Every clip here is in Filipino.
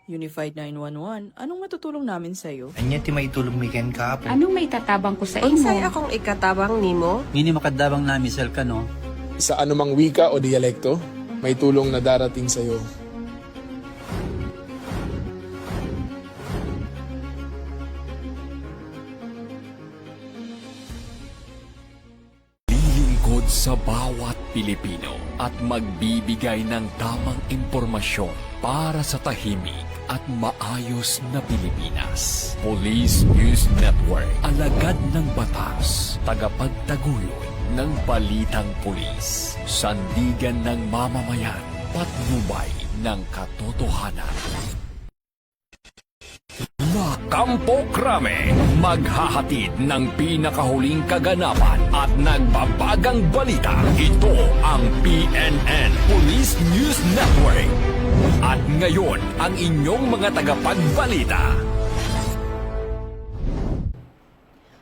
Unified 911, anong matutulong namin sa'yo? Anya ti maitulong mi ken kapo. Anong may tatabang ko sa Unsay imo? akong ikatabang nimo? Ngini makadabang namisal ka no. Sa anumang wika o dialekto, may tulong na darating sa iyo. Lilingkod sa bawat Pilipino at magbibigay ng tamang impormasyon para sa tahimik at maayos na Pilipinas. Police News Network, alagad ng batas, tagapagtaguyod ng balitang pulis, sandigan ng mamamayan, patnubay ng katotohanan. Kampo Krame, maghahatid ng pinakahuling kaganapan at nagbabagang balita. Ito ang PNN Police News Network. At ngayon, ang inyong mga tagapagbalita.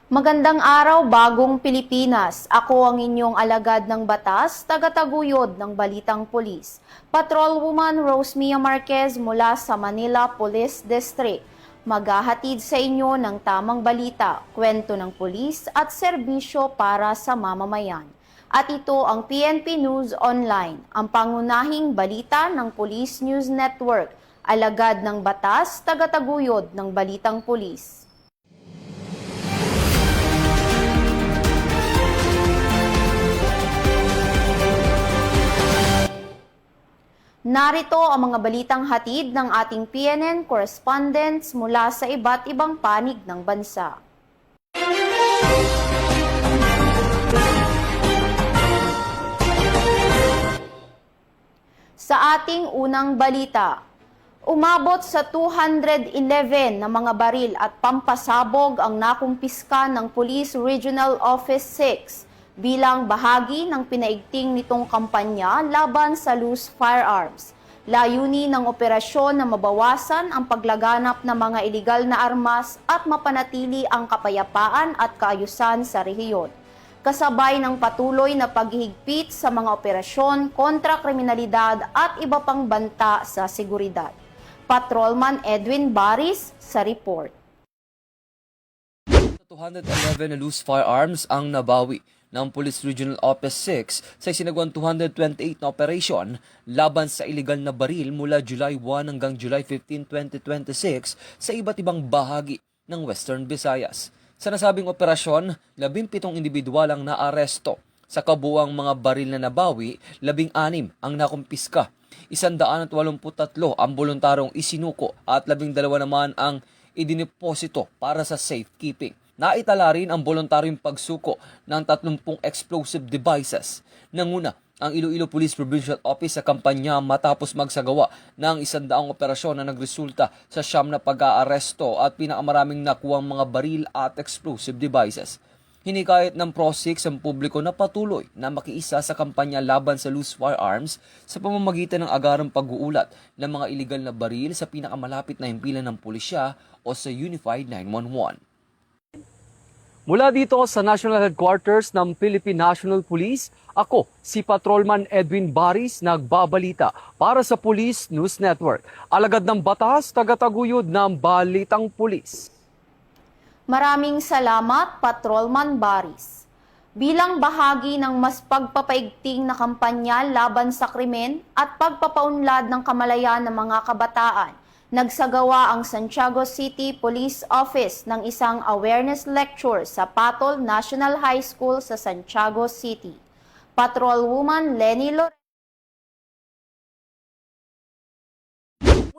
Magandang araw, bagong Pilipinas. Ako ang inyong alagad ng batas, tagataguyod ng Balitang Pulis. Patrolwoman Rosemia Marquez mula sa Manila Police District. Maghahatid sa inyo ng tamang balita, kwento ng pulis at serbisyo para sa mamamayan. At ito ang PNP News Online, ang pangunahing balita ng Police News Network, alagad ng batas, tagataguyod ng Balitang Pulis. Narito ang mga balitang hatid ng ating PNN correspondents mula sa iba't ibang panig ng bansa. Sa ating unang balita, umabot sa 211 na mga baril at pampasabog ang nakumpiska ng Police Regional Office 6 bilang bahagi ng pinaigting nitong kampanya laban sa loose firearms. Layunin ng operasyon na mabawasan ang paglaganap ng mga iligal na armas at mapanatili ang kapayapaan at kaayusan sa rehiyon. Kasabay ng patuloy na paghihigpit sa mga operasyon kontra kriminalidad at iba pang banta sa seguridad. Patrolman Edwin Baris sa report. 211 na loose firearms ang nabawi ng Police Regional Office 6 sa isinagawang 228 na operasyon laban sa iligal na baril mula July 1 hanggang July 15, 2026 sa iba't ibang bahagi ng Western Visayas. Sa nasabing operasyon, 17 individual ang naaresto. Sa kabuuang mga baril na nabawi, 16 ang nakumpiska. 183 ang voluntarong isinuko at 12 naman ang idiniposito para sa safekeeping. Naitala rin ang voluntaryong pagsuko ng 30 explosive devices. Nanguna ang Iloilo Police Provincial Office sa kampanya matapos magsagawa ng 100 operasyon na nagresulta sa 9 na pag-aaresto at pinakamaraming nakuwang mga baril at explosive devices. Hinikayat ng PRO6 ang publiko na patuloy na makiisa sa kampanya laban sa loose firearms sa pamamagitan ng agarang pag-uulat ng mga iligal na baril sa pinakamalapit na himpilan ng pulisya o sa Unified 911. Mula dito sa National Headquarters ng Philippine National Police, ako si Patrolman Edwin Baris nagbabalita para sa Police News Network. Alagad ng batas, tagataguyod ng Balitang Pulis. Maraming salamat, Patrolman Baris. Bilang bahagi ng mas pagpapaigting na kampanya laban sa krimen at pagpapaunlad ng kamalayan ng mga kabataan, nagsagawa ang Santiago City Police Office ng isang awareness lecture sa Patol National High School sa Santiago City. Patrolwoman Lenny Lorenzo.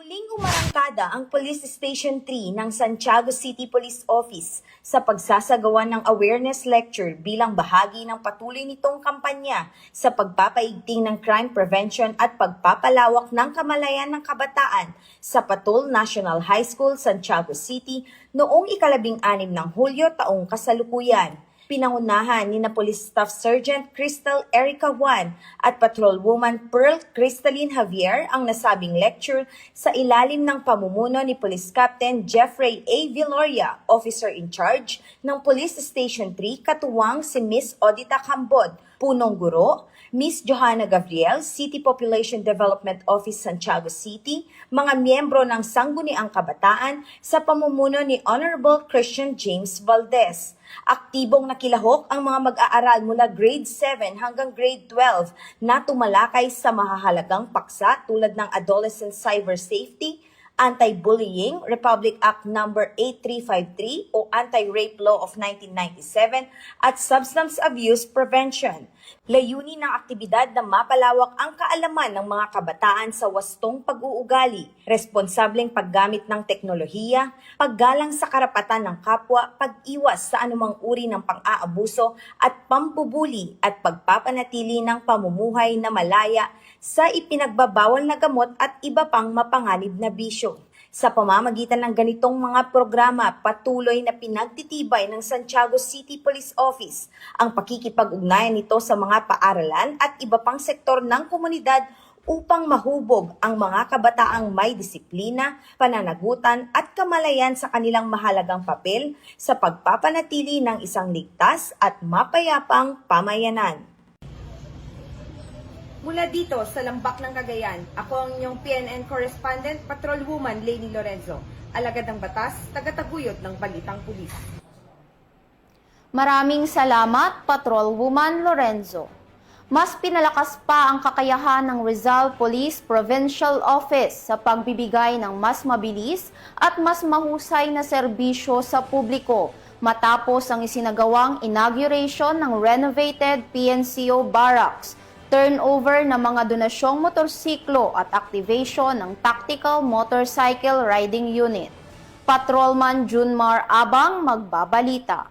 Muling umarangkada ang Police Station 3 ng Santiago City Police Office sa pagsasagawa ng awareness lecture bilang bahagi ng patuloy nitong kampanya sa pagpapaigting ng crime prevention at pagpapalawak ng kamalayan ng kabataan sa Patol National High School, Santiago City noong 16 ng Hulyo taong kasalukuyan. Pinangunahan ni na Police Staff Sergeant Crystal Erica Juan at Patrolwoman Pearl Crystalline Javier ang nasabing lecture sa ilalim ng pamumuno ni Police Captain Jeffrey A. Villoria, Officer in Charge ng Police Station 3, katuwang si Miss Odita Cambod, punong guro, Miss Johanna Gabriel, City Population Development Office, Santiago City, mga miyembro ng Sangguniang Kabataan sa pamumuno ni Honorable Christian James Valdez. Aktibong nakilahok ang mga mag-aaral mula grade 7 hanggang grade 12 na tumalakay sa mahahalagang paksa tulad ng Adolescent Cyber Safety, Anti-Bullying, Republic Act No. 8353 o Anti-Rape Law of 1997 at Substance Abuse Prevention. Layunin ng aktibidad na mapalawak ang kaalaman ng mga kabataan sa wastong pag-uugali, responsableng paggamit ng teknolohiya, paggalang sa karapatan ng kapwa, pag-iwas sa anumang uri ng pang-aabuso at pampubuli at pagpapanatili ng pamumuhay na malaya sa ipinagbabawal na gamot at iba pang mapanganib na bisyo. Sa pamamagitan ng ganitong mga programa, patuloy na pinagtitibay ng Santiago City Police Office ang pakikipag-ugnayan nito sa mga paaralan at iba pang sektor ng komunidad upang mahubog ang mga kabataang may disiplina, pananagutan at kamalayan sa kanilang mahalagang papel sa pagpapanatili ng isang ligtas at mapayapang pamayanan. Mula dito sa Lambak ng Cagayan, ako ang inyong PNN correspondent, Patrolwoman Lady Lorenzo, alagad ng batas, tagataguyod ng Balitang Pulis. Maraming salamat, Patrolwoman Lorenzo. Mas pinalakas pa ang kakayahan ng Rizal Police Provincial Office sa pagbibigay ng mas mabilis at mas mahusay na serbisyo sa publiko matapos ang isinagawang inauguration ng renovated PNCO Barracks, turnover ng mga donasyong motorsiklo at activation ng Tactical Motorcycle Riding Unit. Patrolman Junmar Abang magbabalita.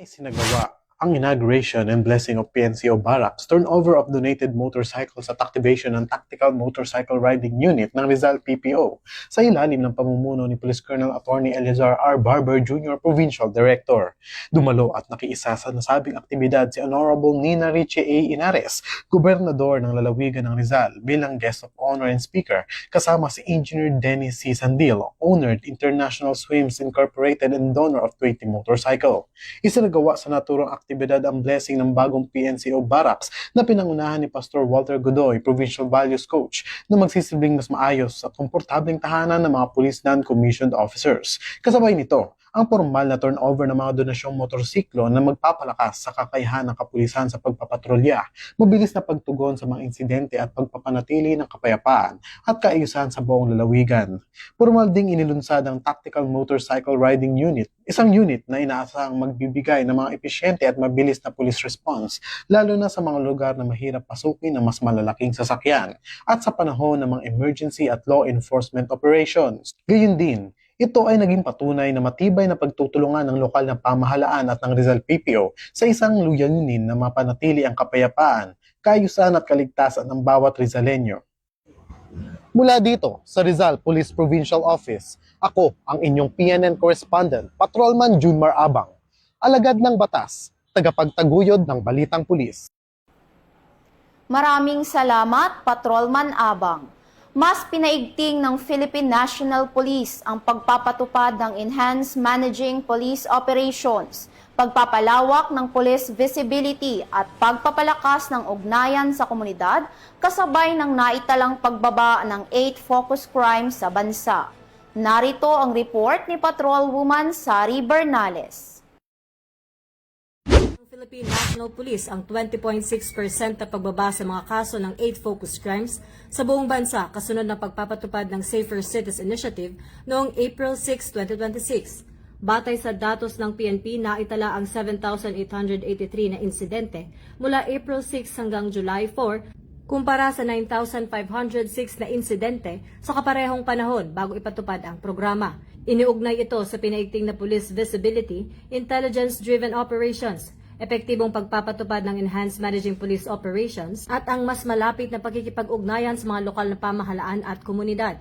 Isinagawa ang inauguration and blessing of PNCO Barracks, turnover of donated motorcycles at activation ng Tactical Motorcycle Riding Unit ng Rizal PPO sa ilalim ng pamumuno ni Police Colonel Attorney Eleazar R. Barber Jr., Provincial Director. Dumalo at nakiisa sa nasabing aktibidad si Honorable Nina Richie A. Inares, Gobernador ng Lalawigan ng Rizal, bilang guest of honor and speaker, kasama si Engineer Dennis C. Sandil, owner International Swims Incorporated and donor of 20 motorcycle. Isinagawa sa naturang aktibidad ang blessing ng bagong PNCO Barracks na pinangunahan ni Pastor Walter Godoy, Provincial Values Coach, na magsisilbing mas maayos at komportableng tahanan ng mga police non-commissioned officers. Kasabay nito, ang formal na turnover ng mga donasyong motorsiklo na magpapalakas sa kakayahan ng kapulisan sa pagpapatrolya, mabilis na pagtugon sa mga insidente at pagpapanatili ng kapayapaan at kaayusan sa buong lalawigan. Formal ding inilunsad ang Tactical Motorcycle Riding Unit, isang unit na inaasahang magbibigay ng mga epesyente at mabilis na police response, lalo na sa mga lugar na mahirap pasukin ng mas malalaking sasakyan at sa panahon ng mga emergency at law enforcement operations. Gayun din, ito ay naging patunay na matibay na pagtutulungan ng lokal na pamahalaan at ng Rizal PPO sa isang layunin na mapanatili ang kapayapaan, kaayusan at kaligtasan ng bawat Rizalenyo. Mula dito sa Rizal Police Provincial Office, ako ang inyong PNN correspondent, Patrolman Junmar Abang, alagad ng batas, tagapagtaguyod ng Balitang Pulis. Maraming salamat, Patrolman Abang. Mas pinaigting ng Philippine National Police ang pagpapatupad ng Enhanced Managing Police Operations, pagpapalawak ng police visibility at pagpapalakas ng ugnayan sa komunidad kasabay ng naitalang pagbaba ng 8 focus crimes sa bansa. Narito ang report ni Patrolwoman Sari Bernales. Philippine National Police ang 20.6% na pagbaba sa mga kaso ng 8 focus crimes sa buong bansa kasunod ng pagpapatupad ng Safer Cities Initiative noong April 6, 2026. Batay sa datos ng PNP, naitala ang 7,883 na insidente mula April 6 hanggang July 4 kumpara sa 9,506 na insidente sa kaparehong panahon bago ipatupad ang programa. Iniugnay ito sa pinaigting na police visibility, intelligence-driven operations, epektibong pagpapatupad ng Enhanced Managing Police Operations at ang mas malapit na pagkikipag-ugnayan sa mga lokal na pamahalaan at komunidad.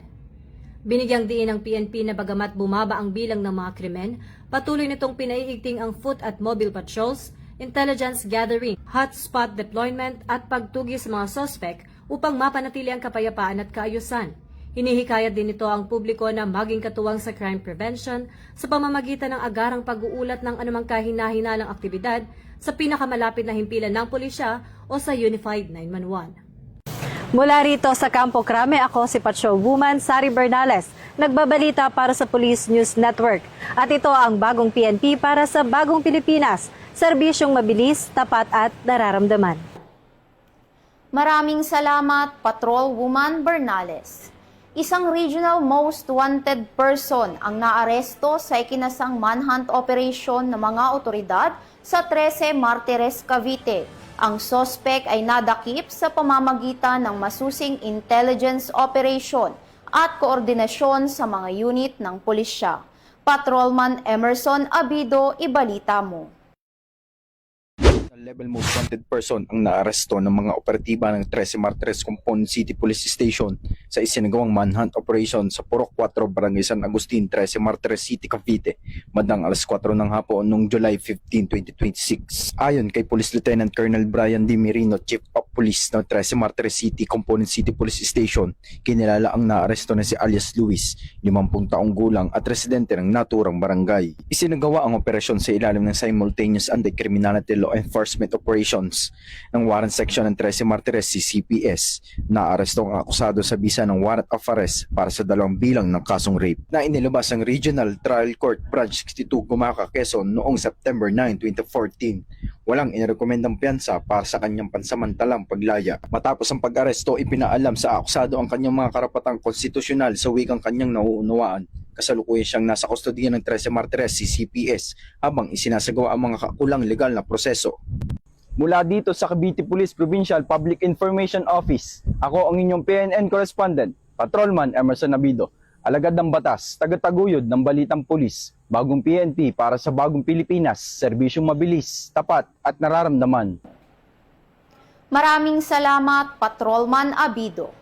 Binigyang diin ng PNP na bagamat bumaba ang bilang ng mga krimen, patuloy nitong pinaiigting ang foot at mobile patrols, intelligence gathering, hotspot deployment at pagtugi sa mga suspect upang mapanatili ang kapayapaan at kaayusan. Hinihikayat din nito ang publiko na maging katuwang sa crime prevention sa pamamagitan ng agarang pag-uulat ng anumang kahina-hinalang aktibidad sa pinakamalapit na himpilan ng pulisya o sa Unified 911. Mula rito sa Campo Crame, ako si Patrolwoman Sari Bernales, nagbabalita para sa Police News Network. At ito ang bagong PNP para sa bagong Pilipinas, serbisyong mabilis, tapat at nararamdaman. Maraming salamat, Patrolwoman Bernales. Isang regional most wanted person ang naaresto sa ikinasang manhunt operation ng mga otoridad sa 13 Martires, Cavite. Ang sospek ay nadakip sa pamamagitan ng masusing intelligence operation at koordinasyon sa mga unit ng pulisya. Patrolman Emerson Abido, ibalita mo. Level most wanted person ang naaresto ng mga operatiba ng 13 Martires Compound City Police Station sa isinagawang manhunt operation sa Purok 4, Barangay San Agustin, 13 Martires City, Cavite, bandang alas 4 ng hapon noong July 15, 2026. Ayon kay Police Lieutenant Colonel Brian D. Merino, Chief of Police ng 13 Martires City Compound City Police Station, kinilala ang naaresto na si alias Luis, 50 taong gulang at residente ng naturang barangay. Isinagawa ang operasyon sa ilalim ng Simultaneous Anti-Criminality Law Enforcement Operations ng Warrant Section ng 13 Martires CCPS. Naaresto ang akusado sa bisa ng warrant of arrest para sa 2 bilang ng kasong rape na inilabas ang Regional Trial Court Branch 62 Gumaca, Quezon noong September 9, 2014. Walang inirekomendang piyansa para sa kanyang pansamantalang paglaya. Matapos ang pag-aresto, ipinaalam sa akusado ang kanyang mga karapatang konstitusyonal sa wikang kanyang nauunawaan. Kasalukuyan siyang nasa kustodiya ng 13 Martires CCPS habang isinasagawa ang mga kakulang legal na proseso. Mula dito sa Cavite Police Provincial Public Information Office, ako ang inyong PNN correspondent, Patrolman Emerson Abido, alagad ng batas, tagataguyod ng balitang pulis, bagong PNP para sa bagong Pilipinas, serbisyong mabilis, tapat at nararamdaman. Maraming salamat, Patrolman Abido.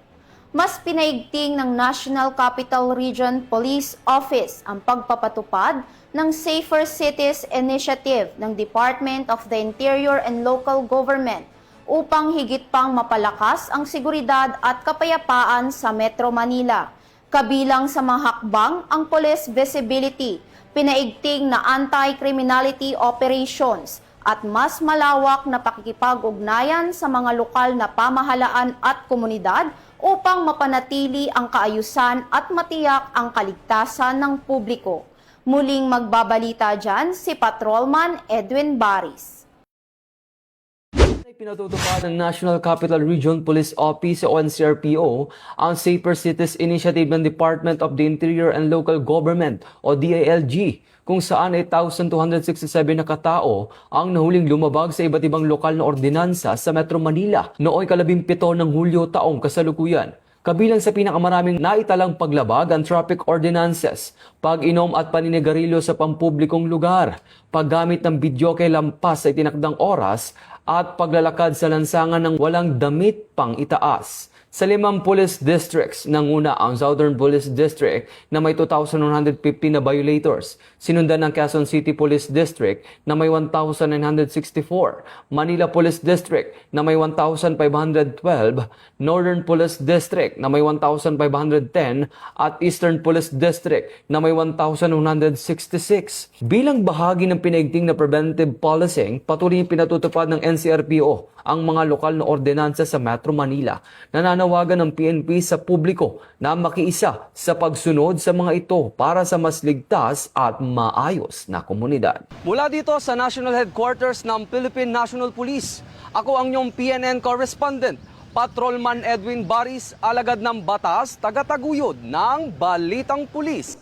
Mas pinaigting ng National Capital Region Police Office ang pagpapatupad ng Safer Cities Initiative ng Department of the Interior and Local Government upang higit pang mapalakas ang seguridad at kapayapaan sa Metro Manila. Kabilang sa mga hakbang ang police visibility, pinaigting na anti-criminality operations at mas malawak na pakikipag-ugnayan sa mga lokal na pamahalaan at komunidad upang mapanatili ang kaayusan at matiyak ang kaligtasan ng publiko. Muling magbabalita dyan si Patrolman Edwin Baris. Pinatutupad ng National Capital Region Police Office o NCRPO ang Safer Cities Initiative ng Department of the Interior and Local Government o DILG, kung saan 8,267 na katao ang nahuling lumabag sa iba't ibang lokal na ordinansa sa Metro Manila nooy 17 ng Hulyo taong kasalukuyan. Kabilang sa pinakamaraming naitalang paglabag ang traffic ordinances, pag-inom at paninigarilyo sa pampublikong lugar, paggamit ng bidyoke lampas sa itinakdang oras, at paglalakad sa lansangan ng walang damit pang itaas. Sa 5 police districts, nanguna ang Southern Police District na may 2,150 na violators. Sinundan ng Quezon City Police District na may 1,964. Manila Police District na may 1,512. Northern Police District na may 1,510. At Eastern Police District na may 1,166. Bilang bahagi ng pinaigting na preventive policing, patuloy pinatutupad ng NCRPO ang mga lokal na ordinansa sa Metro Manila. Nananawagan ng PNP sa publiko na makiisa sa pagsunod sa mga ito para sa mas ligtas at maayos na komunidad. Mula dito sa National Headquarters ng Philippine National Police, ako ang inyong PNN correspondent, Patrolman Edwin Baris, alagad ng batas, tagataguyod ng Balitang Pulis.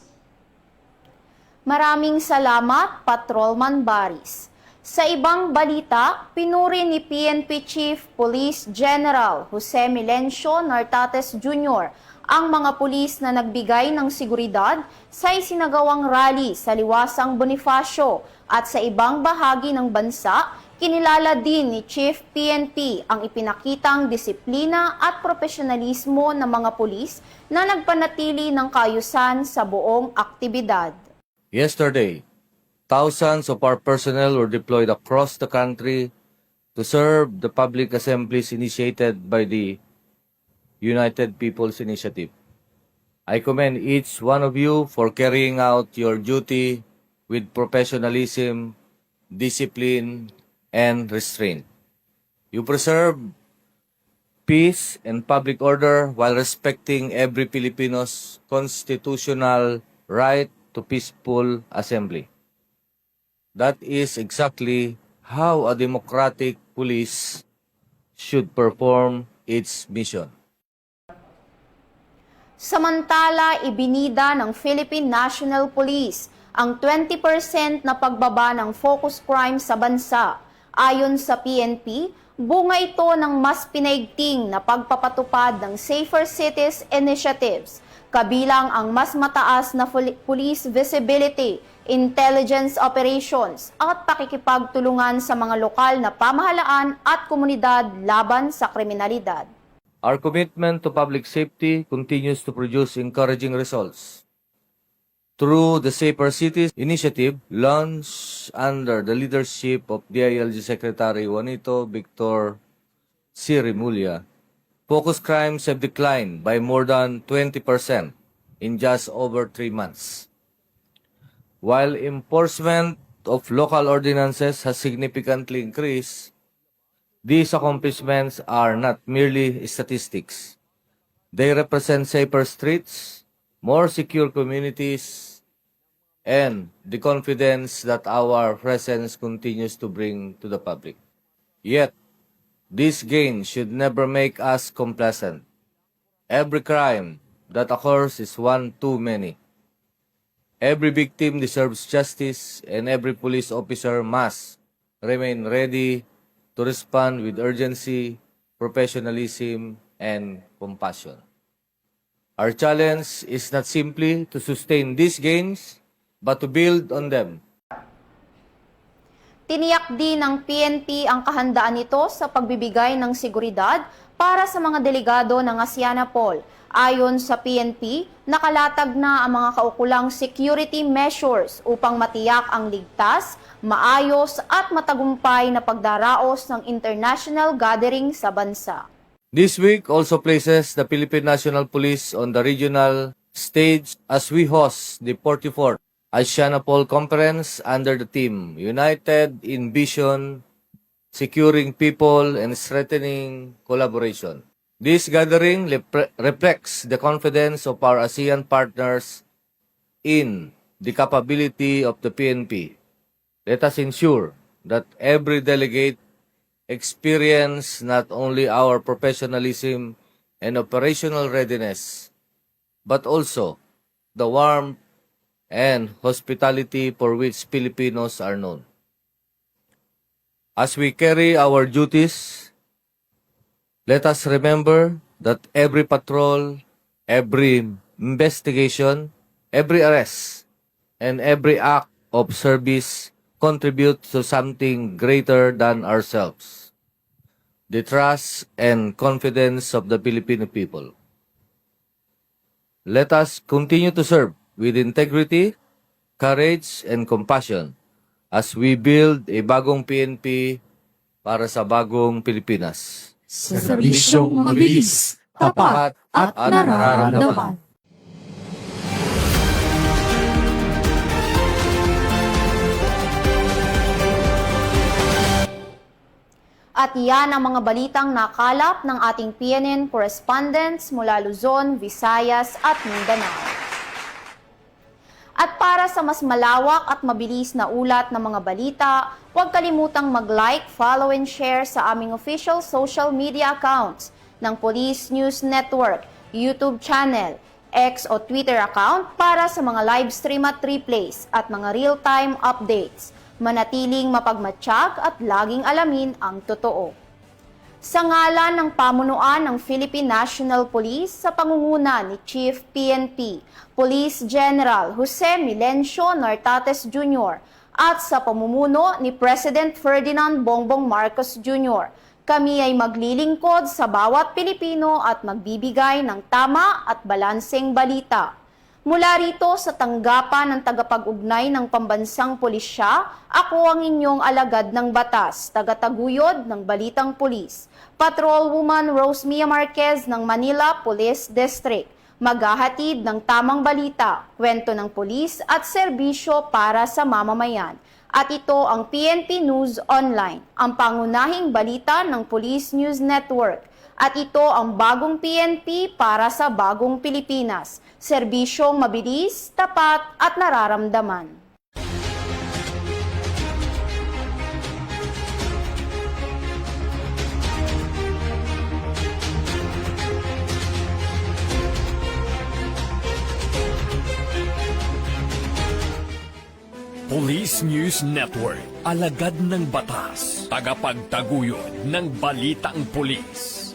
Maraming salamat, Patrolman Baris. Sa ibang balita, pinuri ni PNP Chief Police General Jose Milencio Nartates Jr. ang mga pulis na nagbigay ng seguridad sa isinagawang rally sa Liwasang Bonifacio at sa ibang bahagi ng bansa Kinilala din ni Chief PNP ang ipinakitang disiplina at profesionalismo ng mga pulis na nagpanatili ng kaayusan sa buong aktibidad. Yesterday, thousands of our personnel were deployed across the country to serve the public assemblies initiated by the United People's Initiative. I commend each one of you for carrying out your duty with professionalism, discipline, and restraint. You preserve peace and public order while respecting every Filipino's constitutional right to peaceful assembly. That is exactly how a democratic police should perform its mission. Samantala, ibinida ng Philippine National Police ang 20% na pagbaba ng focus crime sa bansa. Ayon sa PNP, bunga ito ng mas pinaigting na pagpapatupad ng Safer Cities initiatives, kabilang ang mas mataas na police visibility, intelligence operations at pakikipagtulungan sa mga lokal na pamahalaan at komunidad laban sa kriminalidad. Our commitment to public safety continues to produce encouraging results. Through the Safer Cities initiative launched under the leadership of DILG Secretary Juanito Victor C. Remulla, focus crimes have declined by more than 20% in just over 3 months. While enforcement of local ordinances has significantly increased, these accomplishments are not merely statistics. They represent safer streets, more secure communities, and the confidence that our presence continues to bring to the public. Yet, this gain should never make us complacent. Every crime that occurs is one too many. Every victim deserves justice, and every police officer must remain ready to respond with urgency, professionalism, and compassion. Our challenge is not simply to sustain these gains, but to build on them. Tiniyak din ng PNP ang kahandaan nito sa pagbibigay ng seguridad para sa mga delegado ng Asianapol. Ayon sa PNP, nakalatag na ang mga kaukulang security measures upang matiyak ang ligtas, maayos at matagumpay na pagdaraos ng international gathering sa bansa. This week also places the Philippine National Police on the regional stage as we host the 44th Asianapol Conference under the theme United in Vision, Securing People and Strengthening Collaboration. This gathering reflects the confidence of our ASEAN partners in the capability of the PNP. Let us ensure that every delegate experience not only our professionalism and operational readiness, but also the warmth and hospitality for which Filipinos are known. As we carry our duties, let us remember that every patrol, every investigation, every arrest, and every act of service contributes to something greater than ourselves, the trust and confidence of the Filipino people. Let us continue to serve with integrity, courage, and compassion as we build a bagong PNP para sa bagong Pilipinas. Serbisyong mabilis, tapat, at nararamdaman. At yan ang mga balitang nakalap ng ating PNN correspondents mula Luzon, Visayas at Mindanao. At para sa mas malawak at mabilis na ulat ng mga balita, huwag kalimutang mag-like, follow and share sa aming official social media accounts ng Police News Network, YouTube channel, X o Twitter account para sa mga live stream at replays at mga real-time updates. Manatiling mapagmatsyag at laging alamin ang totoo. Sa ngalan ng pamunuan ng Philippine National Police sa pangunguna ni Chief PNP, Police General Jose Milencio Nartates Jr., at sa pamumuno ni President Ferdinand Bongbong Marcos Jr. Kami ay maglilingkod sa bawat Pilipino at magbibigay ng tama at balanseng balita. Mula rito sa tanggapan ng tagapag-ugnay ng Pambansang Pulisya, ako ang inyong alagad ng batas, tagataguyod ng Balitang Pulis, Patrolwoman Rosemia Marquez ng Manila Police District. Maghahatid ng tamang balita, kwento ng pulis at serbisyo para sa mamamayan. At ito ang PNP News Online, ang pangunahing balita ng Police News Network. At ito ang bagong PNP para sa bagong Pilipinas. Serbisyong mabilis, tapat at nararamdaman. Police News Network, alagad ng batas, tagapagtaguyod ng balitang pulis.